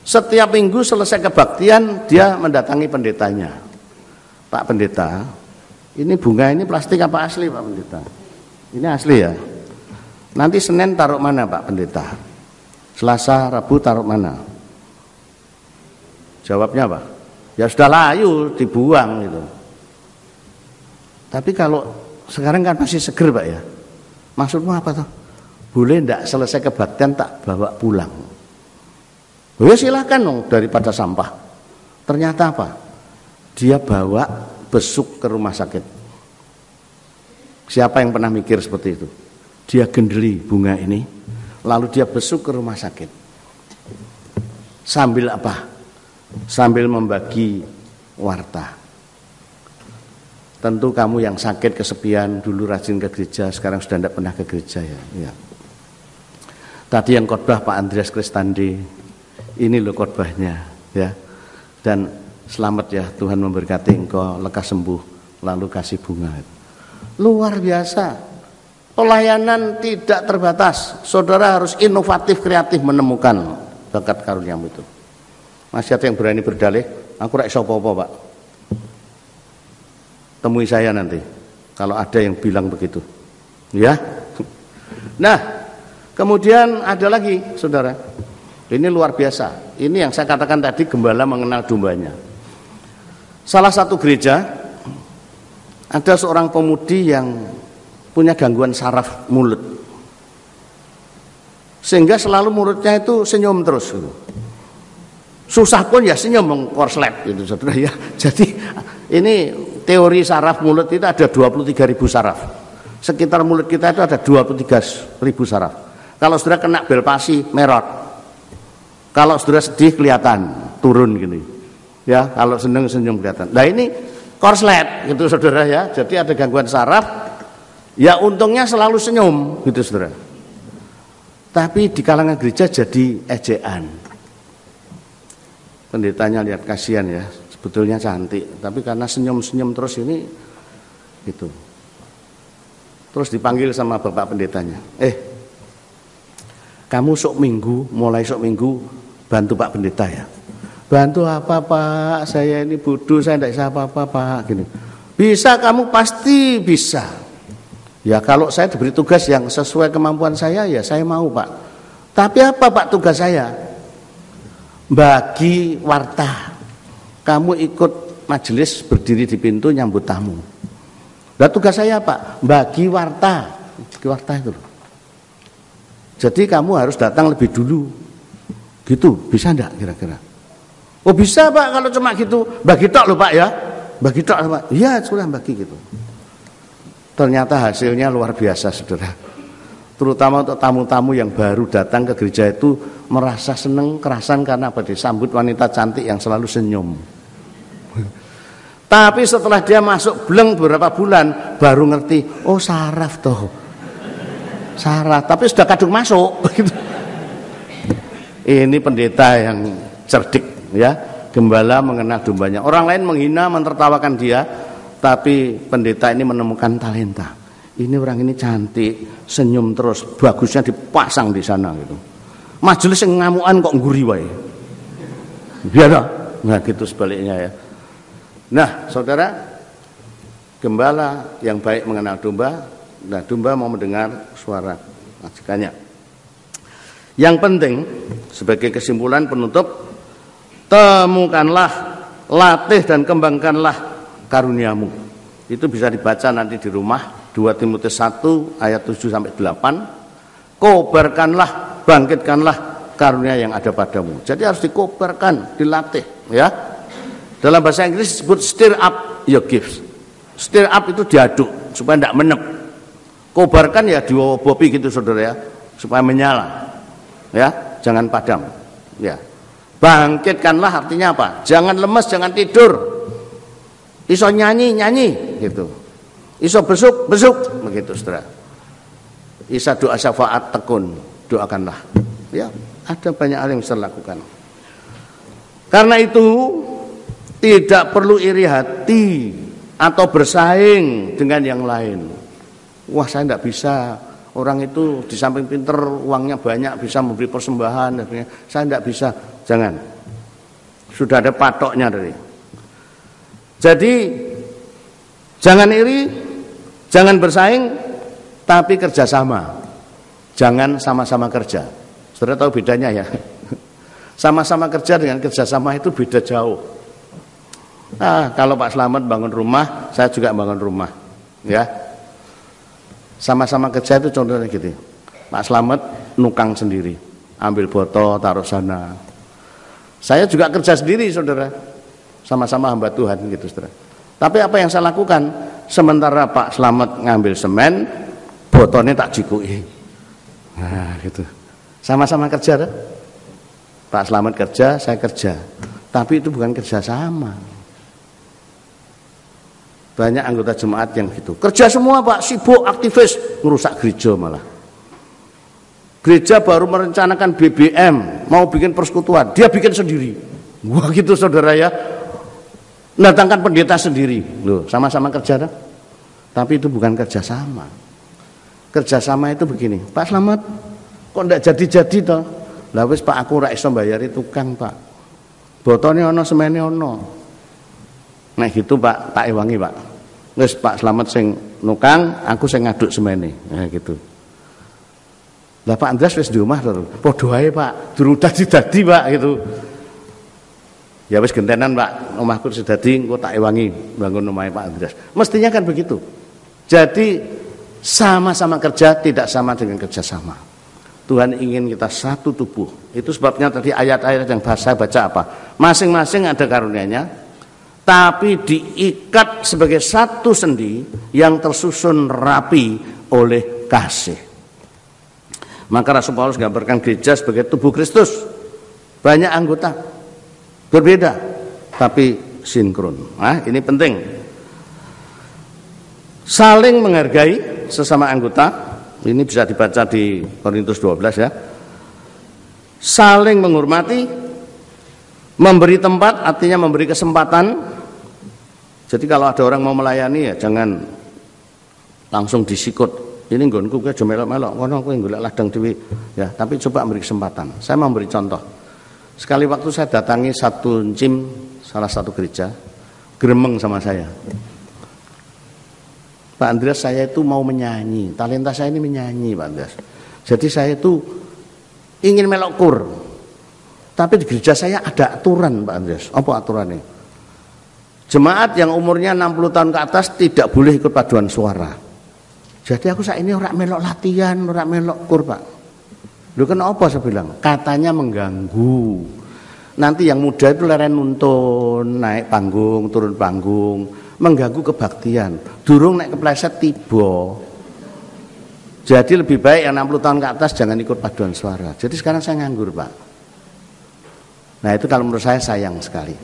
setiap minggu selesai kebaktian dia mendatangi pendetanya. Pak pendeta, ini bunga ini plastik apa asli Pak pendeta? Ini asli ya. Nanti Senin taruh mana Pak pendeta? Selasa, Rabu taruh mana? Jawabnya apa? Ya sudah layu, dibuang gitu. Tapi kalau sekarang kan masih seger Pak ya. Maksudmu apa tuh? Boleh enggak selesai kebaktian tak bawa pulang? Oh ya silakan dong, daripada sampah. Ternyata apa? Dia bawa besuk ke rumah sakit. Siapa yang pernah mikir seperti itu? Dia gendeli bunga ini, lalu dia besuk ke rumah sakit. Sambil apa? Sambil membagi warta. Tentu kamu yang sakit kesepian, dulu rajin ke gereja, sekarang sudah tidak pernah ke gereja ya. Tadi yang khotbah Pak Andreas Kristandi, ini loh khotbahnya ya. Dan selamat ya, Tuhan memberkati engkau, lekas sembuh, lalu kasih bunga. Luar biasa. Pelayanan tidak terbatas. Saudara harus inovatif, kreatif menemukan bakat karuniamu itu. Masih ada yang berani berdalih? aku ora iso apa-apa, Pak. Temui saya nanti kalau ada yang bilang begitu. Ya. Nah, kemudian ada lagi, Saudara. Ini luar biasa. Ini yang saya katakan tadi, gembala mengenal dombanya. Salah satu gereja ada seorang pemudi yang punya gangguan saraf mulut. Sehingga selalu mulutnya itu senyum terus gitu. Susah pun ya senyum mengkorslet gitu, Saudara ya. Jadi ini teori saraf mulut itu ada 23.000 saraf. Sekitar mulut kita itu ada 23.000 saraf. Kalau Saudara kena bel pasi merot. Kalau Saudara sedih kelihatan turun gini. Ya, kalau seneng senyum kelihatan. Nah, ini korslet gitu, Saudara ya. Jadi ada gangguan saraf. Ya untungnya selalu senyum gitu, Saudara. Tapi di kalangan gereja jadi ejaan. Pendetanya lihat kasihan ya, sebetulnya cantik, tapi karena senyum-senyum terus ini gitu. Terus dipanggil sama bapak pendetanya, kamu mulai sok minggu bantu Pak Pendeta ya. Bantu apa Pak? Saya ini bodoh, saya tidak bisa apa-apa Pak. Gini. Bisa, kamu pasti bisa. Ya kalau saya diberi tugas yang sesuai kemampuan saya, ya saya mau Pak. Tapi apa Pak tugas saya? Bagi warta. Kamu ikut majelis berdiri di pintu nyambut tamu. Nah tugas saya Pak, bagi warta. Bagi warta itu. Jadi kamu harus datang lebih dulu. Gitu, bisa enggak kira-kira? Oh bisa Pak, kalau cuma gitu. Bagi tok loh Pak ya. Bagi tok Pak. Iya, sudah bagi gitu. Ternyata hasilnya luar biasa, Saudara. Terutama untuk tamu-tamu yang baru datang ke gereja itu merasa senang kerasan karena apa? Disambut wanita cantik yang selalu senyum. Tapi setelah dia masuk bleng beberapa bulan baru ngerti, oh saraf toh. Saraf, tapi sudah kadung masuk. Ini pendeta yang cerdik ya, gembala mengenal dombanya. Orang lain menghina, menertawakan dia, tapi pendeta ini menemukan talenta. Ini orang ini cantik, senyum terus, bagusnya dipasang di sana gitu. Majelis yang ngamuan kok nguri wae. Biar nah gitu sebaliknya ya. Nah, Saudara, gembala yang baik mengenal domba, nah domba mau mendengar suara majikannya. Yang penting sebagai kesimpulan penutup, temukanlah, latih dan kembangkanlah karuniamu. Itu bisa dibaca nanti di rumah. 2 Timotius 1 ayat 7 sampai 8. Kobarkanlah, bangkitkanlah karunia yang ada padamu. Jadi harus dikobarkan, dilatih ya. Dalam bahasa Inggris disebut stir up your gifts. Stir up itu diaduk supaya tidak menep. Kobarkan ya diobobi gitu Saudara ya, supaya menyala. Ya, jangan padam. Ya. Bangkitkanlah artinya apa? Jangan lemes, jangan tidur. Iso nyanyi gitu. Iso besuk begitu Saudara. Isa doa syafaat tekun, doakanlah. Ya, ada banyak hal yang bisa dilakukan. Karena itu tidak perlu iri hati atau bersaing dengan yang lain. Wah, saya tidak bisa. Orang itu di samping pinter, uangnya banyak, bisa memberi persembahan. Saya tidak bisa. Jangan. Sudah ada patoknya dari. Jadi jangan iri, jangan bersaing, tapi kerjasama. Jangan sama-sama kerja. Saudara tahu bedanya ya? Sama-sama kerja dengan kerjasama itu beda jauh. Nah, kalau Pak Slamet bangun rumah, saya juga bangun rumah. Ya, sama-sama kerja itu contohnya gitu. Pak Slamet nukang sendiri, ambil botol taruh sana. Saya juga kerja sendiri, Saudara. Sama-sama hamba Tuhan gitu, Saudara. Tapi apa yang saya lakukan? Sementara Pak Slamet ngambil semen, botolnya tak jikui. Nah, gitu. Sama-sama kerja, dah. Pak Slamet kerja, saya kerja. Tapi itu bukan kerja sama. Banyak anggota jemaat yang gitu. Kerja semua Pak, sibuk, aktivis, ngerusak gereja malah. Gereja baru merencanakan BBM, mau bikin persekutuan, dia bikin sendiri. Wah gitu Saudara ya. Datangkan pendeta sendiri. Loh, sama-sama kerja dah. Tapi itu bukan kerja sama. Kerja sama itu begini, Pak Slamet kok ndak jadi-jadi toh? Lah wis Pak, aku ora iso mbayari tukang, Pak. botone ana semene ana. Nek gitu Pak, tak ewangi Pak. Wis Pak Slamet sing nukang, aku sing ngaduk semene. Nah gitu. Lah Pak Andreas wis di omah to. Padha ae Pak, durung dadi Pak gitu. Ya wis gentenan Pak, omahku wis dadi engko tak ewangi bangun omahe Pak Andreas. Mestinya kan begitu. Jadi sama-sama kerja tidak sama dengan kerjasama. Tuhan ingin kita satu tubuh. Itu sebabnya tadi ayat-ayat yang saya baca apa? Masing-masing ada karunia-Nya, tapi diikat sebagai satu sendi yang tersusun rapi oleh kasih. Maka Rasul Paulus gambarkan gereja sebagai tubuh Kristus. Banyak anggota, berbeda, tapi sinkron. Nah, ini penting. Saling menghargai sesama anggota. Ini bisa dibaca di Korintus 12 ya. Saling menghormati, memberi tempat, artinya memberi kesempatan. Jadi kalau ada orang mau melayani ya jangan langsung disikut. Ini nggonku aja melok-melok, ngono kowe golek ladang dhewe. Ya, tapi coba memberi kesempatan. Saya memberi contoh. Sekali waktu saya datangi satu encim salah satu gereja, gremeng sama saya. Pak Andreas, saya itu mau menyanyi, talenta saya ini menyanyi Pak Andreas. Jadi saya itu ingin melok kur, tapi di gereja saya ada aturan Pak Andreas. Apa aturannya? Jemaat yang umurnya 60 tahun ke atas tidak boleh ikut paduan suara. Jadi aku saat ini orang melok latihan, orang melok kur Pak. Lu kenapa saya bilang? Katanya mengganggu. Nanti yang muda itu leren nuntun, naik panggung, turun panggung, mengganggu kebaktian. Durung naik kepleset tiba. Jadi lebih baik yang 60 tahun ke atas jangan ikut paduan suara. Jadi sekarang saya nganggur Pak. Nah itu kalau menurut saya sayang sekali.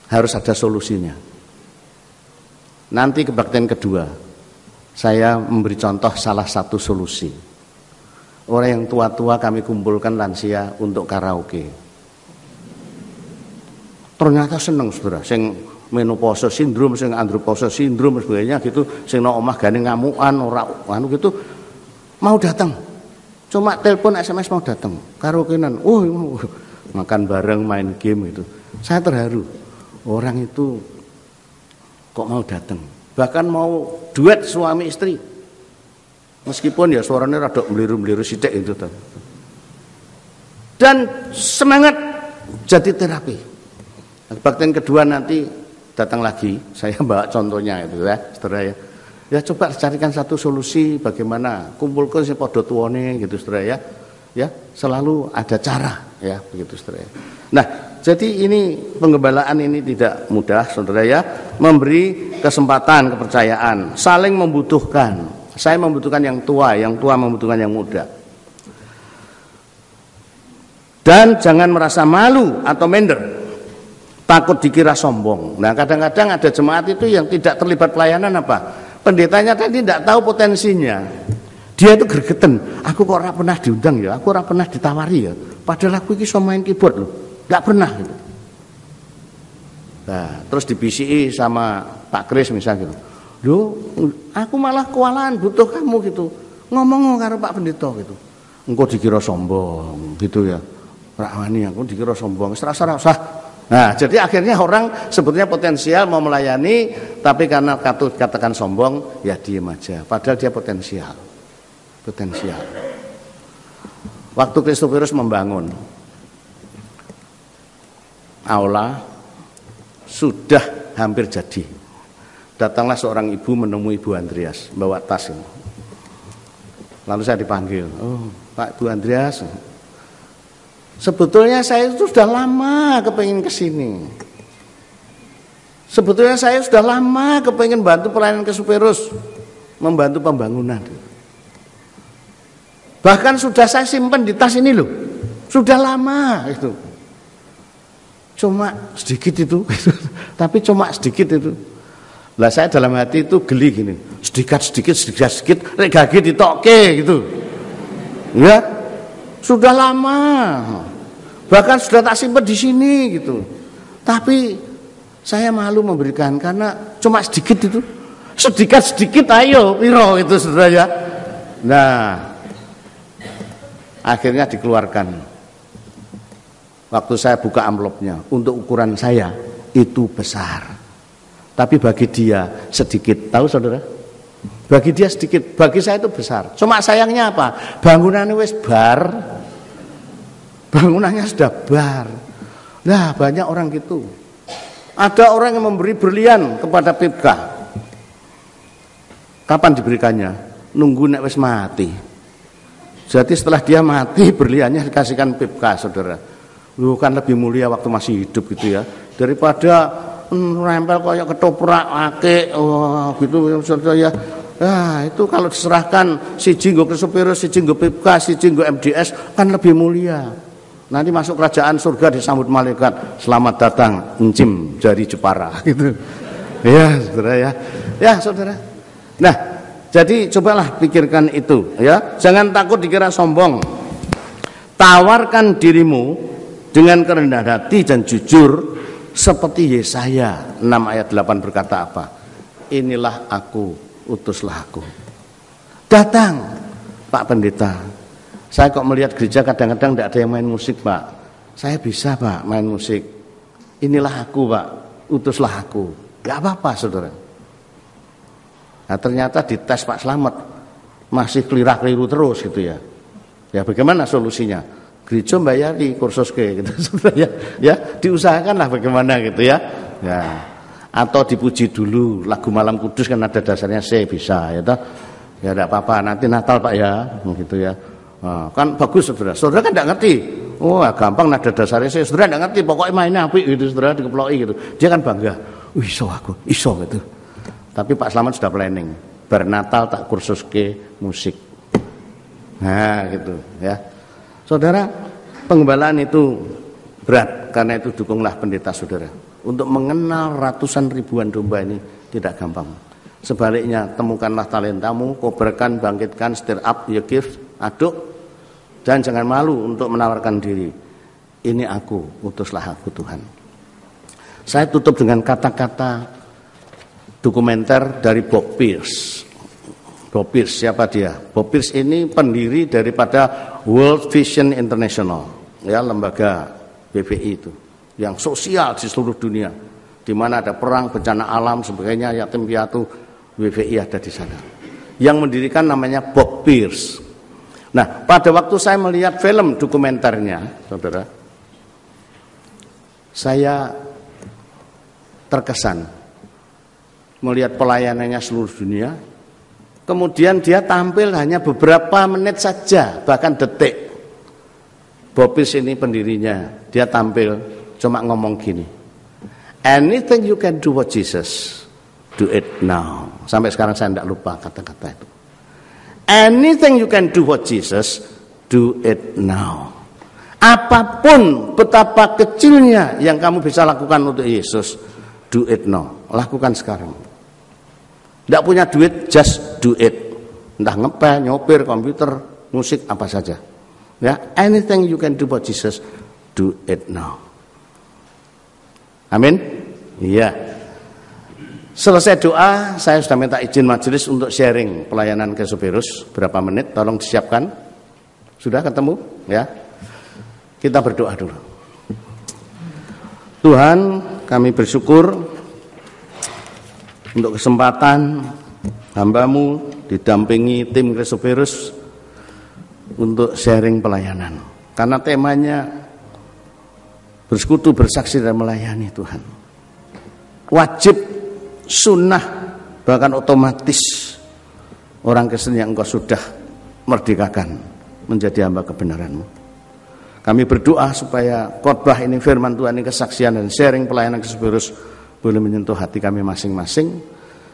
Harus ada solusinya. Nanti kebaktian kedua, saya memberi contoh salah satu solusi. Orang yang tua-tua kami kumpulkan lansia untuk karaoke. Ternyata seneng saudara, sing menopause sindrom, sing andropause sindrom sebagainya gitu, sing nang omah gane ngamukan ora anu gitu mau datang. Cuma telepon SMS mau datang. Karaokean. Makan bareng, main game itu. Saya terharu. Orang itu kok mau datang. Bahkan mau duet suami istri. Meskipun ya suaranya rada meliru-meliru sithik itu. Dan semangat jadi terapi. Kebaktian kedua nanti datang lagi, saya bawa contohnya itu ya, saudara ya. Ya coba carikan satu solusi bagaimana kumpulkan si podo tuone gitu saudara ya. Ya, selalu ada cara ya begitu saudara ya. Nah, jadi ini penggembalaan ini tidak mudah saudara ya, memberi kesempatan, kepercayaan, saling membutuhkan. Saya membutuhkan yang tua membutuhkan yang muda. Dan jangan merasa malu atau minder. Takut dikira sombong. Nah kadang-kadang ada jemaat itu yang tidak terlibat pelayanan apa? Pendetanya tadi tidak tahu potensinya. Dia itu gergeten. Aku kok ora pernah diundang ya, aku ora pernah ditawari ya. Padahal aku ini bisa main keyboard loh. Nggak pernah gitu. Nah, terus dibisiki sama Pak Kris misalnya gitu. Loh, aku malah kewalahan butuh kamu gitu. Ngomong karo Pak Pendeta gitu. Engkau dikira sombong gitu ya. Rak wani aku dikira sombong. Serasa. Nah, jadi akhirnya orang sebetulnya potensial mau melayani, tapi karena katakan sombong, ya diem aja. Padahal dia potensial. Waktu Kristofirus membangun aula, sudah hampir jadi. Datanglah seorang ibu menemui Ibu Andreas, bawa tas ini. Lalu saya dipanggil, oh Pak Ibu Andreas, sebetulnya saya itu sudah lama kepengin kesini. Sebetulnya saya sudah lama kepengin bantu pelayanan Kristofirus, membantu pembangunan. Bahkan sudah saya simpan di tas ini loh, sudah lama itu. Cuma sedikit itu, tapi cuma sedikit itu. Lah saya dalam hati itu geli gini, sedikit, rek gage ditokke gitu. Ya, sudah lama. Bahkan sudah tak simpan di sini gitu. Tapi saya malu memberikan karena cuma sedikit itu. Sedikit ayo piro itu saudara ya. Nah, akhirnya dikeluarkan. waktu saya buka amplopnya, untuk ukuran saya itu besar. Tapi bagi dia sedikit, tahu saudara? Bagi dia sedikit, bagi saya itu besar. Cuma sayangnya apa? Bangunannya wis bar. Bangunannya sudah bar. Nah, banyak orang gitu. Ada orang yang memberi berlian kepada Pipka. Kapan diberikannya? Nunggu nek wis mati. Jadi setelah dia mati, berliannya dikasihkan Pipka, saudara. Lu kan lebih mulia waktu masih hidup gitu ya, daripada nempel kayak ketoprak ake, gitu saudara ya. Nah, itu kalau diserahkan siji nggo Chrysoperos, siji nggo Pipka, siji nggo MDS kan lebih mulia. Nanti masuk kerajaan surga disambut malaikat, selamat datang encim jari Jepara gitu. Ya, saudara ya. Ya, saudara. Nah, jadi cobalah pikirkan itu ya. Jangan takut dikira sombong. Tawarkan dirimu dengan kerendahan hati dan jujur seperti Yesaya 6 ayat 8 berkata apa? Inilah aku, utuslah aku. Datang, Pak Pendeta. Saya kok melihat gereja kadang-kadang tidak ada yang main musik, Pak. Saya bisa, Pak, main musik. Inilah aku, Pak, utuslah aku. Gak apa-apa, saudara. Nah, ternyata dites Pak Slamet masih keliru terus gitu ya. Ya bagaimana solusinya? Gereja bayari kursus ke gitu, saudara ya. Diusahakanlah bagaimana gitu ya. Ya. Atau dipuji dulu lagu Malam Kudus kan ada dasarnya C bisa ya toh. Ya tidak apa-apa, nanti Natal Pak ya, gitu ya. Nah, kan bagus saudara. Saudara kan tidak ngerti. Oh gampang nada dasarnya C. Saudara tidak ngerti, pokoknya mainnya apik gitu, saudara dikeploki gitu. Dia kan bangga. Iso aku, iso gitu. Tapi Pak Slamet sudah planning. Bernatal tak kursus ke musik. Nah gitu ya. Saudara, penggembalaan itu berat. Karena itu dukunglah pendeta saudara. Untuk mengenal ratusan ribuan domba ini tidak gampang. Sebaliknya temukanlah talentamu, kobarkan, bangkitkan, stir up your gift, aduk. Dan jangan malu untuk menawarkan diri. Ini aku, utuslah aku Tuhan. Saya tutup dengan kata-kata dokumenter dari Bob Pierce. Bob Pierce, siapa dia? Bob Pierce ini pendiri daripada World Vision International, ya lembaga WVI itu, yang sosial di seluruh dunia, di mana ada perang, bencana alam, sebagainya, yatim piatu, WVI ada di sana. Yang mendirikan namanya Bob Pierce. Nah, pada waktu saya melihat film dokumenternya, saudara, saya terkesan melihat pelayanannya seluruh dunia. Kemudian dia tampil hanya beberapa menit saja, bahkan detik. Bob Pierce ini pendirinya, dia tampil cuma ngomong gini, anything you can do for Jesus, do it now. Sampai sekarang saya tidak lupa kata-kata itu. Anything you can do for Jesus, do it now. Apapun betapa kecilnya yang kamu bisa lakukan untuk Yesus, do it now. Lakukan sekarang. Tidak punya duit, just do it. Entah ngepel, nyopir, komputer, musik, apa saja. Ya, anything you can do for Jesus, do it now. Amin. Iya. Selesai doa, saya sudah minta izin majelis untuk sharing pelayanan Chrysoperos. Berapa menit? Tolong disiapkan. Sudah ketemu? Ya. Kita berdoa dulu. Tuhan, kami bersyukur untuk kesempatan hamba-Mu didampingi tim Chrysoperos untuk sharing pelayanan. Karena temanya bersekutu, bersaksi, dan melayani Tuhan. Wajib, sunnah, bahkan otomatis orang Kristen yang Engkau sudah merdekakan menjadi hamba kebenaran-Mu. Kami berdoa supaya khotbah ini, firman Tuhan ini, kesaksian dan sharing pelayanan Chrysoperos boleh menyentuh hati kami masing-masing,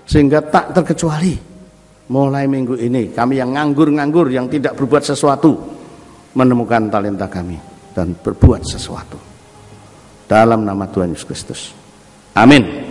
sehingga tak terkecuali mulai minggu ini kami yang nganggur-nganggur, yang tidak berbuat sesuatu, menemukan talenta kami dan berbuat sesuatu dalam nama Tuhan Yesus Kristus. Amin.